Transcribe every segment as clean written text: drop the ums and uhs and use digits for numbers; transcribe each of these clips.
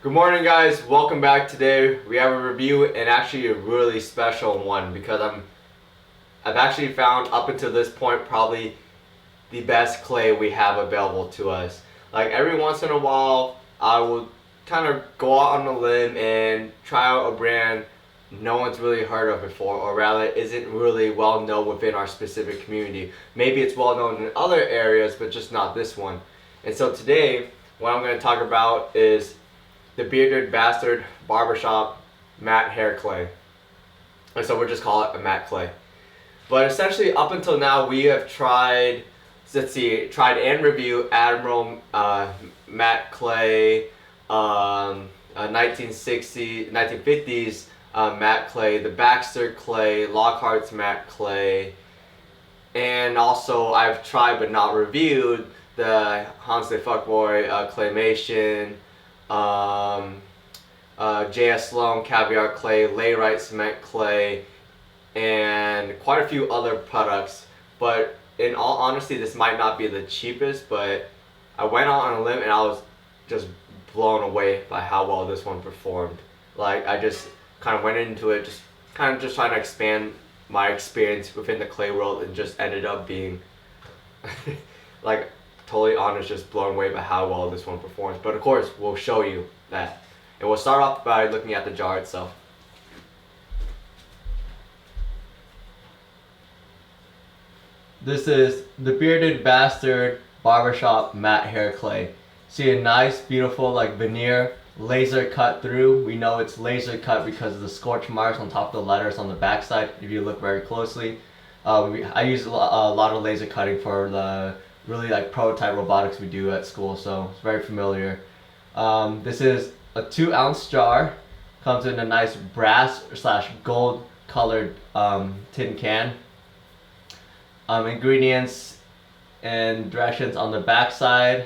Good morning, guys. Welcome back. Today we have a review, and actually a really special one because I've actually found up until this point probably the best clay we have available to us. Like every once in a while, I will kind of go out on a limb and try out a brand no one's really heard of before, or rather isn't really well known within our specific community. Maybe it's well known in other areas, but just not this one. And so today, what I'm going to talk about is the Bearded Bastard Barbershop Matte Hair Clay. And so we'll just call it a matte clay. But essentially, up until now, we have tried and review Admiral matte clay, 1950s matte clay, the Baxter clay, Lockhart's matte clay, and also I've tried but not reviewed the Hans the Fuckboy claymation, J.S. Sloan caviar clay, Layrite cement clay, and quite a few other products. But in all honesty, this might not be the cheapest, but I went out on a limb and I was just blown away by how well this one performed. Like I just kind of went into it just trying to expand my experience within the clay world, and just ended up being like totally honest, just blown away by how well this one performs. But of course, we'll show you that. And we'll start off by looking at the jar itself. This is the Bearded Bastard Barbershop Matte Hair Clay. See a nice, beautiful like veneer laser cut through. We know it's laser cut because of the scorch marks on top of the letters on the backside. If you look very closely, I use a lot of laser cutting for the really like prototype robotics we do at school, so it's very familiar. This is a 2-ounce jar. Comes in a nice brass / gold colored tin can. Ingredients and directions on the back side,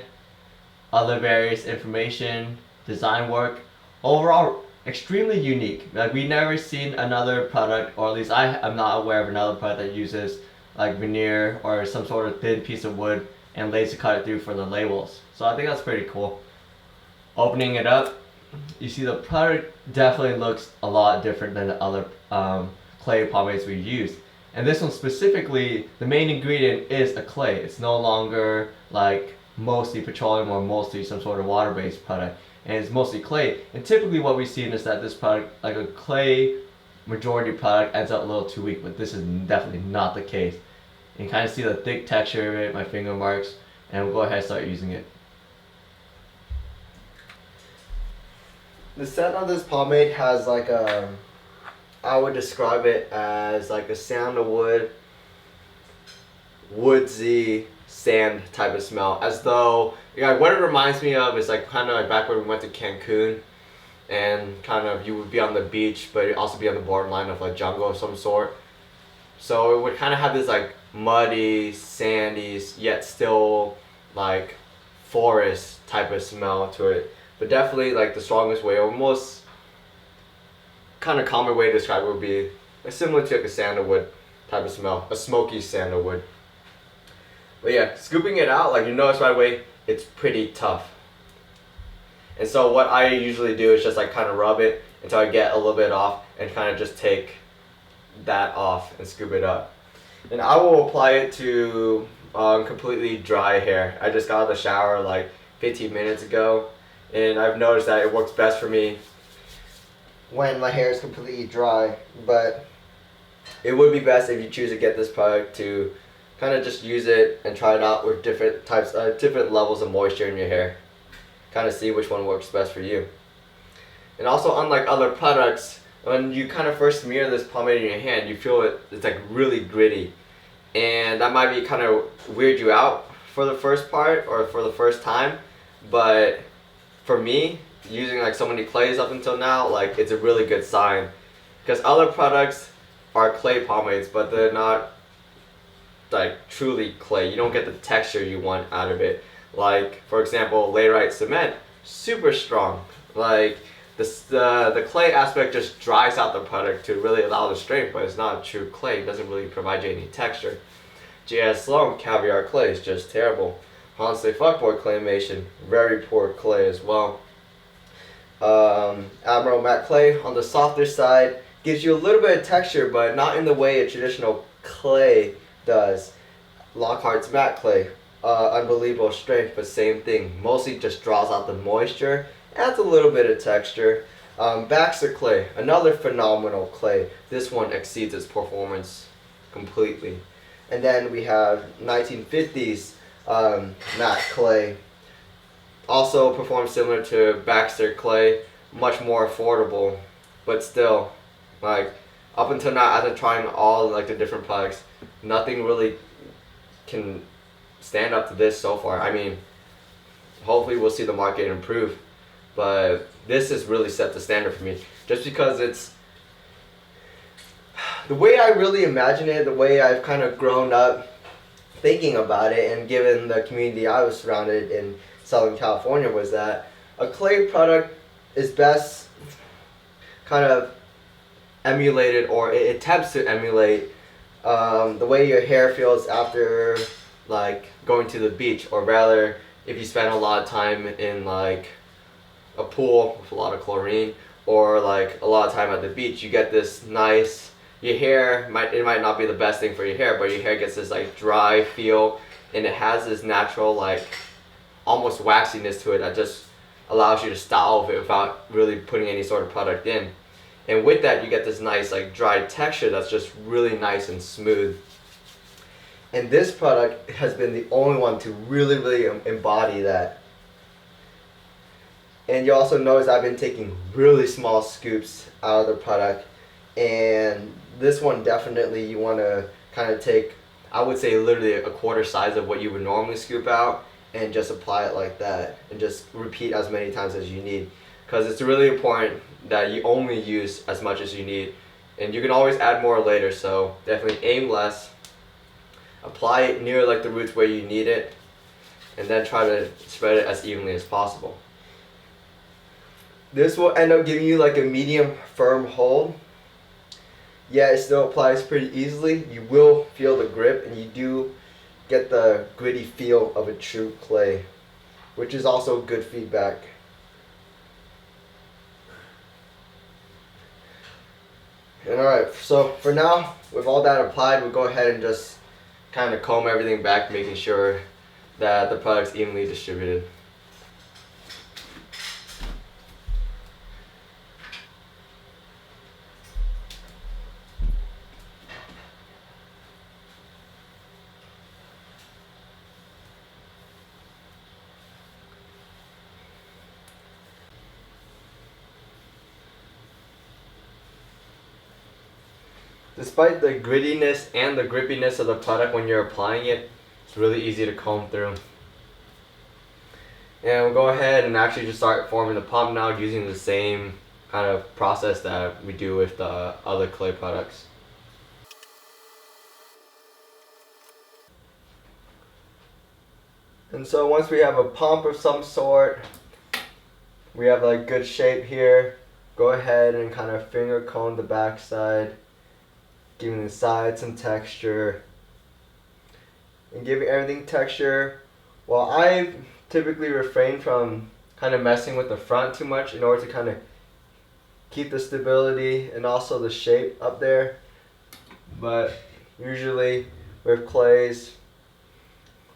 other various information, design work. Overall, extremely unique. Like we've never seen another product, or at least I am not aware of another product that uses like veneer or some sort of thin piece of wood and laser cut it through for the labels. So I think that's pretty cool. Opening it up, you see the product definitely looks a lot different than the other clay pomades we've used. And this one specifically, the main ingredient is a clay. It's no longer like mostly petroleum or mostly some sort of water-based product. And it's mostly clay. And typically what we've seen is that this product, like a clay majority product, ends up a little too weak, but this is definitely not the case. You can kind of see the thick texture of it, my finger marks, and we'll go ahead and start using it. The scent of this pomade has like I would describe it as like a sandalwood, woodsy sand type of smell. As though, what it reminds me of is like kind of like back when we went to Cancun, and kind of you would be on the beach, but it'd also be on the borderline of like jungle of some sort. So it would kind of have this like muddy, sandy, yet still like forest type of smell to it. But definitely like the strongest way, or most kind of common way to describe it would be similar to like a sandalwood type of smell, a smoky sandalwood. But yeah, scooping it out, like you notice right away, it's pretty tough. And so what I usually do is just like kind of rub it until I get a little bit off, and kind of just take that off and scoop it up. And I will apply it to completely dry hair. I just got out of the shower like 15 minutes ago, and I've noticed that it works best for me when my hair is completely dry. But it would be best if you choose to get this product to kind of just use it and try it out with different levels of moisture in your hair. Kind of see which one works best for you. And also, unlike other products, when you kind of first smear this pomade in your hand, you feel it's like really gritty. And that might be kind of weird you out for the first part or for the first time. But for me, using like so many clays up until now, like it's a really good sign. Because other products are clay pomades, but they're not like truly clay. You don't get the texture you want out of it. Like for example, Layrite cement, super strong. Like the clay aspect just dries out the product to really allow the strength, but it's not true clay. It doesn't really provide you any texture. J.S. Sloan caviar clay is just terrible. Hans the Fuckboy claymation, very poor clay as well. Admiral matte clay on the softer side gives you a little bit of texture, but not in the way a traditional clay does. Lockhart's matte clay, unbelievable strength, but same thing. Mostly just draws out the moisture, adds a little bit of texture. Baxter clay, another phenomenal clay. This one exceeds its performance completely. And then we have 1950s matte clay. Also performs similar to Baxter clay, much more affordable, but still, like up until now, after trying all like the different products, nothing really can stand up to this so far. I mean, hopefully we'll see the market improve, but this has really set the standard for me, just because it's the way I really imagine it, the way I've kind of grown up thinking about it, and given the community I was surrounded in Southern California, was that a clay product is best kind of emulated, or it attempts to emulate the way your hair feels after like going to the beach, or rather if you spend a lot of time in like a pool with a lot of chlorine, or like a lot of time at the beach, you get this nice, your hair might not be the best thing for your hair, but your hair gets this like dry feel, and it has this natural like almost waxiness to it that just allows you to style with it without really putting any sort of product in. And with that, you get this nice like dry texture that's just really nice and smooth. And this product has been the only one to really embody that. And you also notice I've been taking really small scoops out of the product, and this one definitely you want to kind of take, I would say literally a quarter size of what you would normally scoop out, and just apply it like that, and just repeat as many times as you need, because it's really important that you only use as much as you need, and you can always add more later. So definitely aim less, apply it near like the roots where you need it, and then try to spread it as evenly as possible. This will end up giving you like a medium firm hold. Yeah, it still applies pretty easily. You will feel the grip, and you do get the gritty feel of a true clay, which is also good feedback. And alright, so for now, with all that applied, we'll go ahead and just kind of comb everything back, making sure that the product's evenly distributed. Despite the grittiness and the grippiness of the product when you're applying it, it's really easy to comb through. And we'll go ahead and actually just start forming the pomp now, using the same kind of process that we do with the other clay products. And so once we have a pomp of some sort, we have like good shape here, go ahead and kind of finger comb the back side, giving the sides some texture, and giving everything texture. While I typically refrain from kind of messing with the front too much in order to kind of keep the stability and also the shape up there, but usually with clays,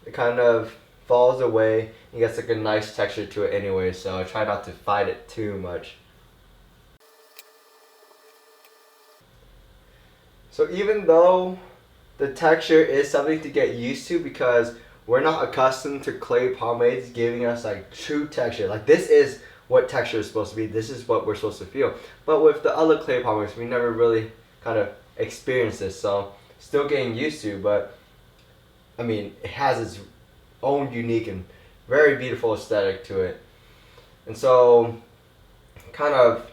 it kind of falls away and gets like a nice texture to it anyway, so I try not to fight it too much. So even though the texture is something to get used to, because we're not accustomed to clay pomades giving us like true texture, like this is what texture is supposed to be, this is what we're supposed to feel. But with the other clay pomades, we never really kind of experienced this, so still getting used to, but I mean, it has its own unique and very beautiful aesthetic to it. And so kind of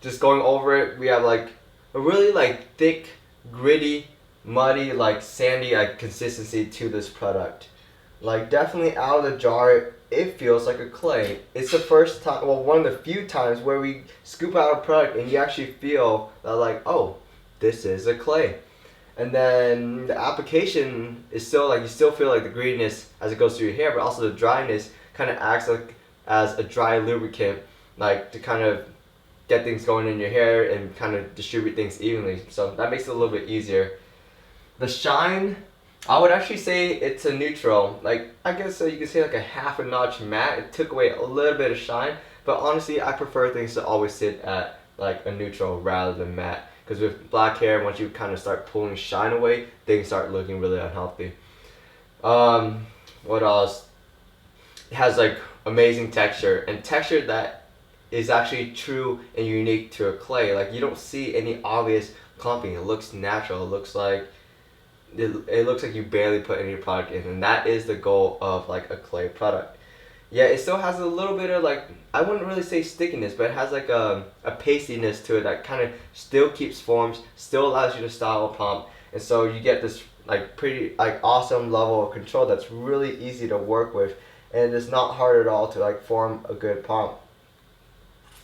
just going over it, we have like a really like thick, gritty, muddy, like sandy like consistency to this product. Like definitely out of the jar, it feels like a clay. It's the first time, well, one of the few times where we scoop out a product and you actually feel that like, oh, this is a clay. And then the application is still like, you still feel like the grittiness as it goes through your hair, but also the dryness kind of acts like as a dry lubricant like to kind of get things going in your hair and kind of distribute things evenly. So that makes it a little bit easier. The shine, I would actually say it's a neutral. Like, I guess you could say like a half a notch matte. It took away a little bit of shine, but honestly, I prefer things to always sit at like a neutral rather than matte. Because with black hair, once you kind of start pulling shine away, things start looking really unhealthy. What else? It has like amazing texture, and texture that is actually true and unique to a clay. Like, you don't see any obvious clumping. It looks natural. It looks like you barely put any product in, and that is the goal of like a clay product. Yeah, it still has a little bit of like, I wouldn't really say stickiness, but it has like a pastiness to it that kind of still keeps forms, still allows you to style a pomp, and so you get this like pretty like awesome level of control that's really easy to work with, and it's not hard at all to like form a good pomp.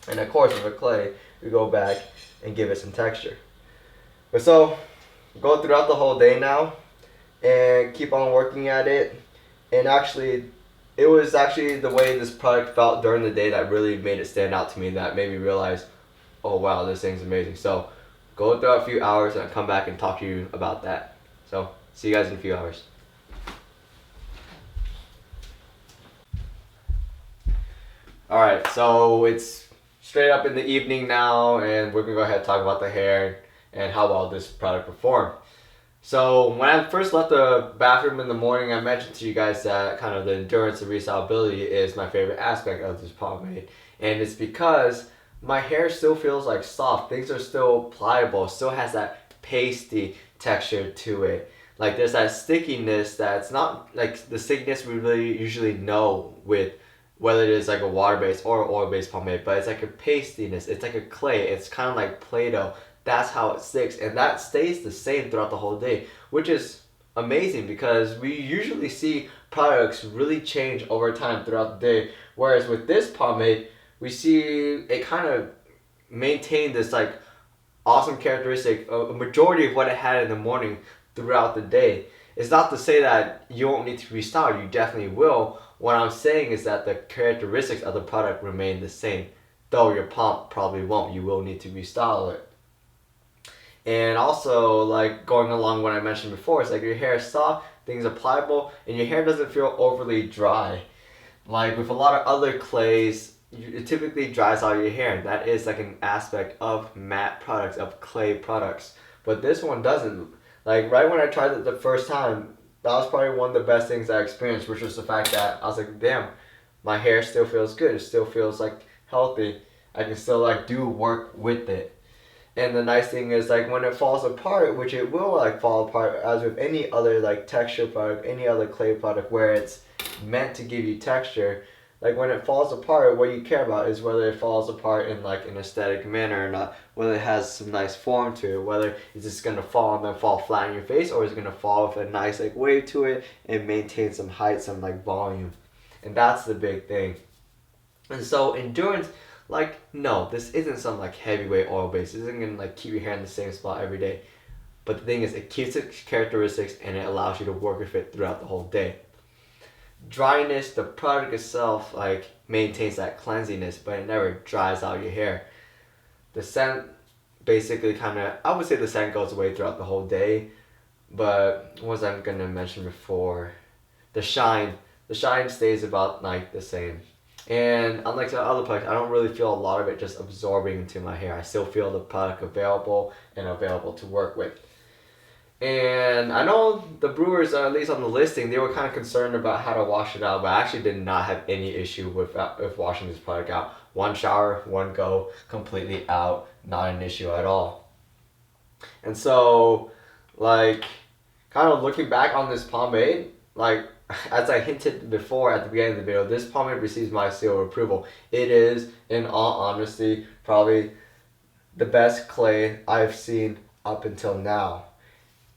And of course with a clay, we go back and give it some texture. But so go throughout the whole day now and keep on working at it. And actually, it was actually the way this product felt during the day that really made it stand out to me, that made me realize, oh wow, this thing's amazing. So go throughout a few hours and I'll come back and talk to you about that. So see you guys in a few hours. Alright, so it's straight up in the evening now, and we're gonna go ahead and talk about the hair and how well this product performed. So when I first left the bathroom in the morning, I mentioned to you guys that kind of the endurance and resellability is my favorite aspect of this pomade. And it's because my hair still feels like soft. Things are still pliable, still has that pasty texture to it. Like, there's that stickiness that's not like the stickiness we really usually know with whether it is like a water-based or oil-based pomade, but it's like a pastiness. It's like a clay. It's kind of like Play-Doh. That's how it sticks, and that stays the same throughout the whole day, which is amazing because we usually see products really change over time throughout the day, whereas with this pomade, we see it kind of maintain this like awesome characteristic, a majority of what it had in the morning throughout the day. It's not to say that you won't need to restyle, you definitely will. What I'm saying is that the characteristics of the product remain the same, though your pomp probably won't. You will need to restyle it. And also, like, going along what I mentioned before, it's like your hair is soft, things are pliable, and your hair doesn't feel overly dry. Like with a lot of other clays, it typically dries out your hair. That is like an aspect of matte products, of clay products. But this one doesn't. Like, right when I tried it the first time, that was probably one of the best things I experienced, which was the fact that I was like, damn, my hair still feels good. It still feels like healthy. I can still like do work with it. And the nice thing is, like, when it falls apart, which it will like fall apart as with any other like texture product, any other clay product where it's meant to give you texture, like when it falls apart, what you care about is whether it falls apart in like an aesthetic manner or not, whether it has some nice form to it, whether it's just gonna fall and then fall flat in your face, or it's gonna fall with a nice like wave to it and maintain some height, some like volume. And that's the big thing. And so endurance, like, no, this isn't some like heavyweight oil base. This isn't gonna like keep your hair in the same spot every day. But the thing is, it keeps its characteristics and it allows you to work with it throughout the whole day. Dryness, the product itself like maintains that cleansiness, but it never dries out your hair. The scent basically kind of, I would say the scent goes away throughout the whole day. But what was I gonna mention before? The shine stays about like the same. And unlike the other products, I don't really feel a lot of it just absorbing into my hair. I still feel the product available and available to work with. And I know the brewers, at least on the listing, they were kind of concerned about how to wash it out, but I actually did not have any issue with washing this product out. One shower, one go, completely out, not an issue at all. And so, like, kind of looking back on this pomade, like, as I hinted before at the beginning of the video, this pomade receives my seal of approval. It is, in all honesty, probably the best clay I've seen up until now.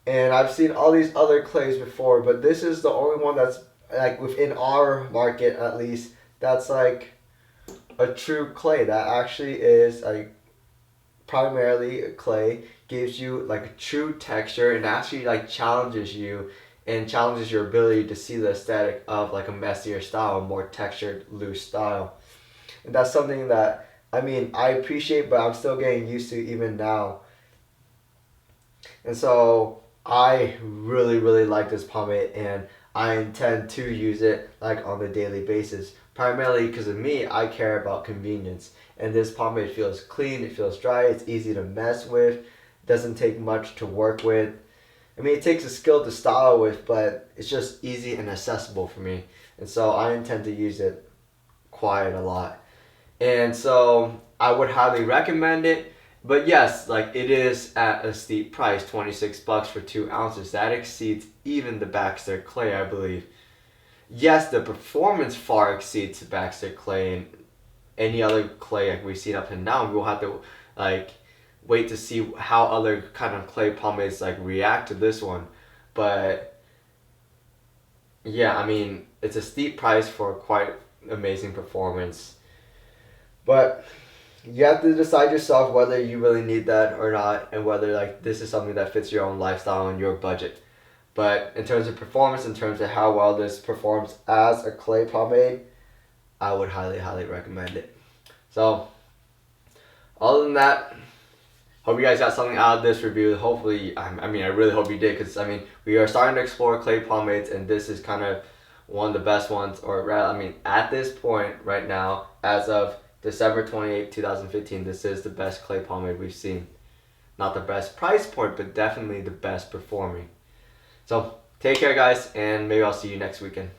And I've seen all these other clays before, but this is the only one that's, like, within our market at least, that's like a true clay that actually is like primarily a clay, gives you like a true texture and actually like challenges you and challenges your ability to see the aesthetic of like a messier style, a more textured, loose style. And that's something that I mean, I appreciate, but I'm still getting used to even now. And so I really, really like this pomade, and I intend to use it like on a daily basis. Primarily because of me, I care about convenience. And this pomade feels clean, it feels dry, it's easy to mess with, doesn't take much to work with. I mean, it takes a skill to style with, but it's just easy and accessible for me. And so I intend to use it quite a lot. And so I would highly recommend it. But yes, like it is at a steep price, 26 bucks for 2 ounces. That exceeds even the Baxter Clay, I believe. Yes, the performance far exceeds the Baxter Clay and any other clay like we've seen up to now. We'll have to like wait to see how other kind of clay pomades like react to this one. But yeah, I mean it's a steep price for quite amazing performance. But you have to decide yourself whether you really need that or not, and whether like this is something that fits your own lifestyle and your budget. But in terms of performance, in terms of how well this performs as a clay pomade, I would highly, highly recommend it. So, other than that, hope you guys got something out of this review. Hopefully, I mean, I really hope you did, because I mean, we are starting to explore clay pomades, and this is kind of one of the best ones, or rather, I mean, at this point right now, as of December 28th, 2015, this is the best clay pomade we've seen. Not the best price point, but definitely the best performing. So, take care, guys, and maybe I'll see you next weekend.